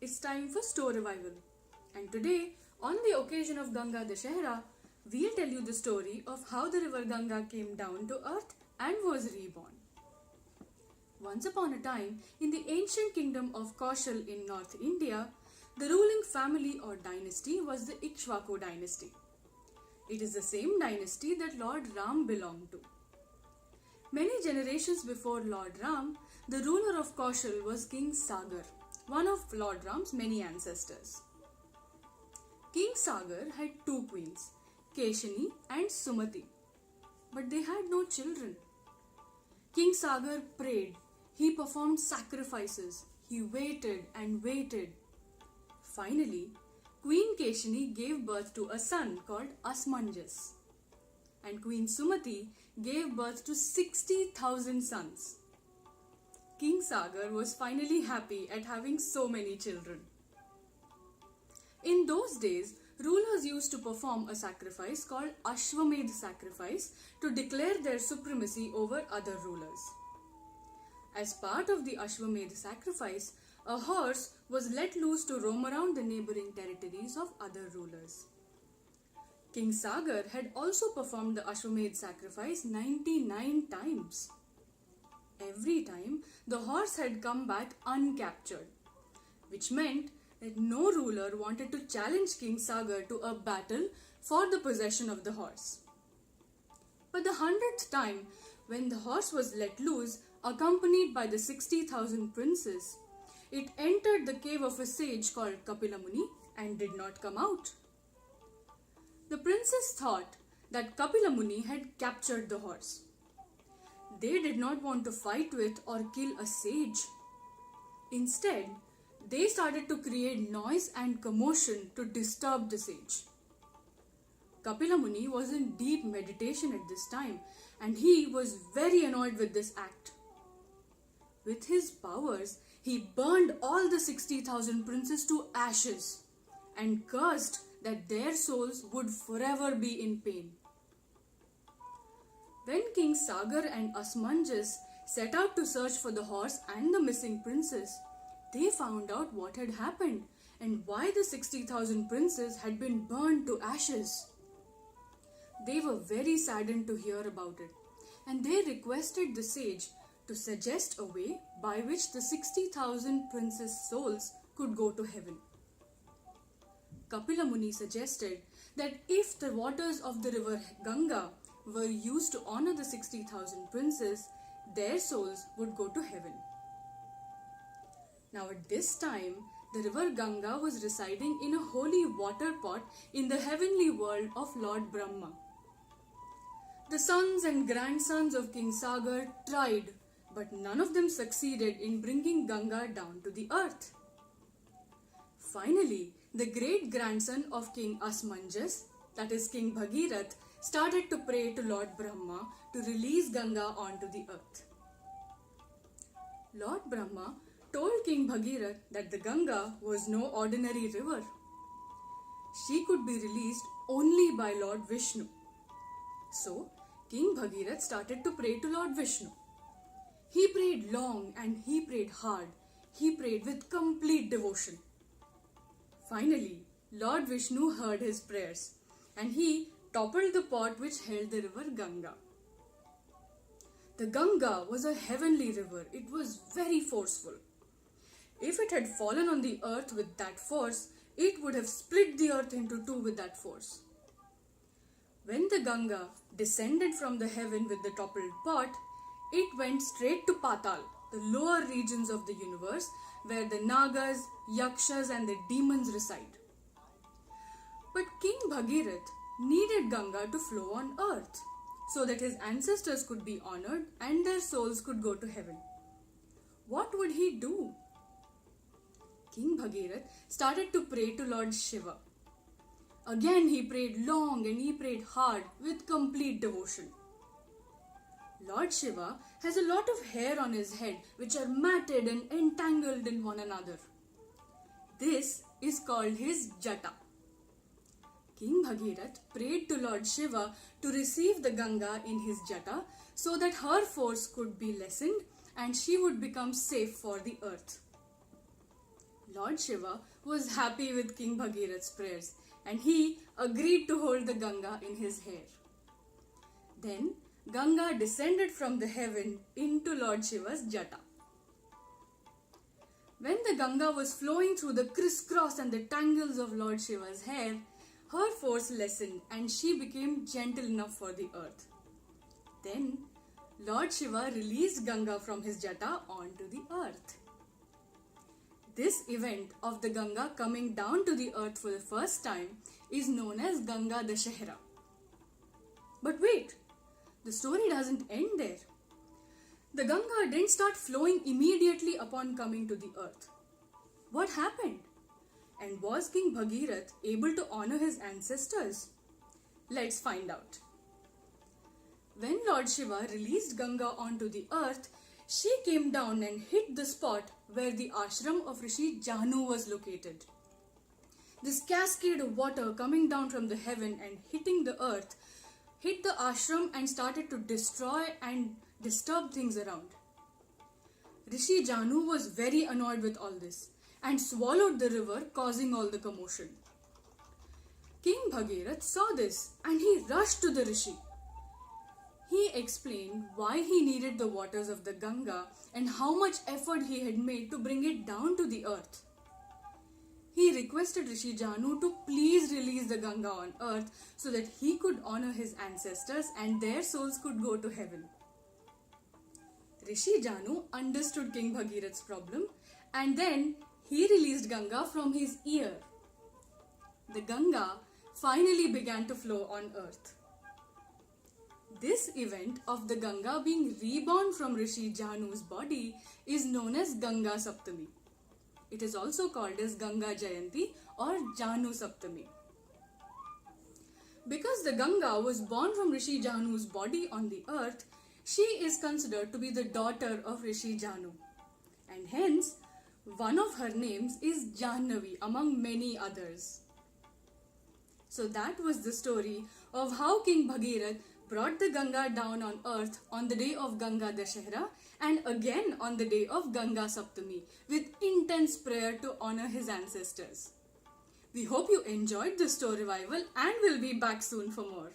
it's time for StoRyvival. And today, on the occasion of Ganga Dussehra, we'll tell you the story of how the river Ganga came down to earth and was reborn. Once upon a time, in the ancient kingdom of Kaushal in North India, the ruling family or dynasty was the Ikshvaku Dynasty. It is the same dynasty that Lord Ram belonged to. Many generations before Lord Ram, the ruler of Kaushal was King Sagar, one of Lord Ram's many ancestors. King Sagar had two queens, Keshini and Sumati, but they had no children. King Sagar prayed, he performed sacrifices, he waited and waited. Finally, Queen Keshini gave birth to a son called Ashwamedh, and Queen Sumati gave birth to 60,000 sons. King Sagar was finally happy at having so many children. In those days, rulers used to perform a sacrifice called Ashwamedh Sacrifice to declare their supremacy over other rulers. As part of the Ashwamedh Sacrifice, a horse was let loose to roam around the neighboring territories of other rulers. King Sagar had also performed the Ashwamedh Sacrifice 99 times. Every time, the horse had come back uncaptured, which meant that no ruler wanted to challenge King Sagar to a battle for the possession of the horse. But the 100th time, when the horse was let loose, accompanied by the 60,000 princes, it entered the cave of a sage called Kapila Muni and did not come out. The princes thought that Kapila Muni had captured the horse. They did not want to fight with or kill a sage. Instead, they started to create noise and commotion to disturb the sage. Kapila Muni was in deep meditation at this time, and he was very annoyed with this act. With his powers, he burned all the 60,000 princes to ashes and cursed that their souls would forever be in pain. When King Sagar and Ashwamedh set out to search for the horse and the missing princes, they found out what had happened and why the 60,000 princes had been burned to ashes. They were very saddened to hear about it, and they requested the sage to suggest a way by which the 60,000 princes' souls could go to heaven. Kapila Muni suggested that if the waters of the river Ganga were used to honor the 60,000 princes, their souls would go to heaven. Now at this time, the river Ganga was residing in a holy water pot in the heavenly world of Lord Brahma. The sons and grandsons of King Sagar tried, but none of them succeeded in bringing Ganga down to the earth. Finally, the great-grandson of King Ashwamedh, that is King Bhagirath, started to pray to Lord Brahma to release Ganga onto the earth. Lord Brahma told King Bhagirath that the Ganga was no ordinary river. She could be released only by Lord Vishnu. So, King Bhagirath started to pray to Lord Vishnu. He prayed long and he prayed hard. He prayed with complete devotion. Finally, Lord Vishnu heard his prayers and he toppled the pot which held the river Ganga. The Ganga was a heavenly river. It was very forceful. If it had fallen on the earth with that force, it would have split the earth into two with that force. When the Ganga descended from the heaven with the toppled pot, it went straight to Patal, the lower regions of the universe, where the Nagas, Yakshas and the demons reside. But King Bhagirath needed Ganga to flow on earth, so that his ancestors could be honored and their souls could go to heaven. What would he do? King Bhagirath started to pray to Lord Shiva. Again he prayed long and he prayed hard with complete devotion. Lord Shiva has a lot of hair on his head which are matted and entangled in one another. This is called his jata. King Bhagirath prayed to Lord Shiva to receive the Ganga in his jata so that her force could be lessened and she would become safe for the earth. Lord Shiva was happy with King Bhagirath's prayers and he agreed to hold the Ganga in his hair. Then Ganga descended from the heaven into Lord Shiva's jata. When the Ganga was flowing through the crisscross and the tangles of Lord Shiva's hair, her force lessened and she became gentle enough for the earth. Then Lord Shiva released Ganga from his jata onto the earth. This event of the Ganga coming down to the earth for the first time is known as Ganga Dussehra. But wait, the story doesn't end there. The Ganga didn't start flowing immediately upon coming to the earth. What happened? And was King Bhagirath able to honor his ancestors? Let's find out. When Lord Shiva released Ganga onto the earth, she came down and hit the spot where the ashram of Rishi Jahnu was located. This cascade of water coming down from the heaven and hitting the earth hit the ashram and started to destroy and disturb things around. Rishi Jahnu was very annoyed with all this and swallowed the river, causing all the commotion. King Bhagirath saw this and he rushed to the Rishi. He explained why he needed the waters of the Ganga and how much effort he had made to bring it down to the earth. He requested Rishi Jahnu to please release the Ganga on earth so that he could honor his ancestors and their souls could go to heaven. Rishi Jahnu understood King Bhagirath's problem and then he released Ganga from his ear. The Ganga finally began to flow on earth. This event of the Ganga being reborn from Rishi Jahnu's body is known as Ganga Saptami. It is also called as Ganga Jayanti or Jahnu Saptami. Because the Ganga was born from Rishi Jahnu's body on the earth, she is considered to be the daughter of Rishi Jahnu. And hence, one of her names is Jahnavi among many others. So that was the story of how King Bhagirath brought the Ganga down on earth on the day of Ganga Dussehra and again on the day of Ganga Saptami with intense prayer to honor his ancestors. We hope you enjoyed this StoRyvival and will be back soon for more.